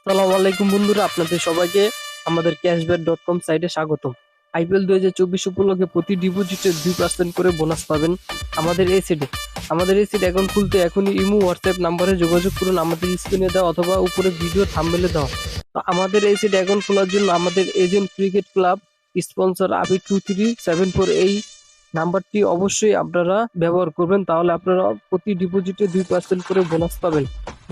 আসসালামু আলাইকুম বন্ধুরা, আপনাদের সবাইকে আমাদের cashback.com সাইটে স্বাগতম। আইপিএল 2024 উপলক্ষে প্রতি ডিপোজিটে 2% করে বোনাস পাবেন আমাদের এই সিটে অ্যাকাউন্ট খুলতে এখনই ইমো হোয়াটসঅ্যাপ নাম্বারে যোগাযোগ করুন, আমাদের স্ক্রিনে দেওয়া অথবা উপরে ভিডিও থাম্বনেলে দেওয়া। তো আমাদের এই সিটে অ্যাকাউন্ট খোলার জন্য আমাদের এজেন্ট ক্রিকেট ক্লাব স্পন্সর আবি 2374 এই নাম্বারটি অবশ্যই আপনারা ব্যবহার করবেন, তাহলে আপনারা প্রতি ডিপোজিটে 2% করে বোনাস পাবেন।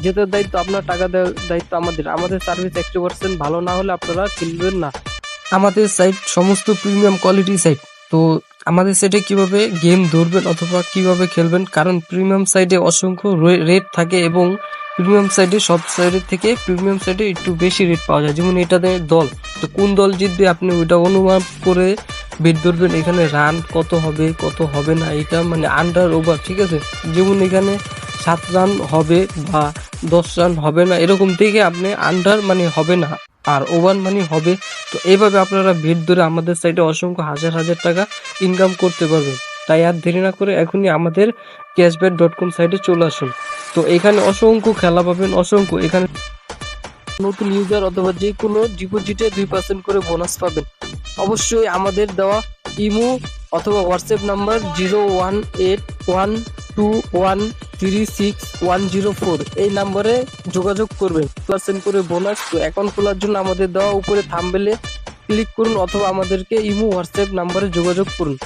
জেতার দায়িত্ব আপনার, টাকা দেওয়ার দায়িত্ব আমাদের সার্ভিস 100% ভালো না হলে আপনারা খেলবেন না। আমাদের সাইট সমস্ত প্রিমিয়াম কোয়ালিটি সাইট। তো আমাদের সাইটে কিভাবে গেম ধরবেন অথবা কিভাবে খেলবেন, কারণ প্রিমিয়াম সাইটে অসংখ্য রেট থাকে এবং প্রিমিয়াম সাইটে সব সাইডের থেকে প্রিমিয়াম সাইটে একটু বেশি রেট পাওয়া যায়। যেমন এটাতে দল, তো কোন দল জিতবে আপনি ওইটা অনুমান করে বেট ধরবেন। এখানে রান কত হবে কত হবে না, এটা মানে আন্ডার ওভার, ঠিক আছে। যেমন এখানে 7 রান হবে বা 10 রান হবে না, এরকম থেকে আপনি আন্ডার মানে হবে না আর ওভার মানে হবে। তো এইভাবে আপনারা বেট ধরে আমাদের সাইটে অসংখ্য হাজার হাজার টাকা ইনকাম করতে পারবেন। তাই আর দেরি না করে এখনই আমাদের cashback.com সাইটে চলে আসুন। তো এখানে অসংখ্য খেলা পাবেন, অসংখ্য। এখানে নতুন ইউজার অথবা যে কোনো ডিপোজিটে 2% করে বোনাস পাবেন। অবশ্যই আমাদের দেওয়া ইমো অথবা হোয়াটসঅ্যাপ নাম্বার 01812136 104 এই নাম্বারে যোগাযোগ করবেন। 2% করে বোনাস। তো অ্যাকাউন্ট খোলার জন্য আমাদের দেওয়া উপরে থাম্বনেলে ক্লিক করুন অথবা আমাদেরকে ইমো হোয়াটসঅ্যাপ নাম্বারে যোগাযোগ করুন।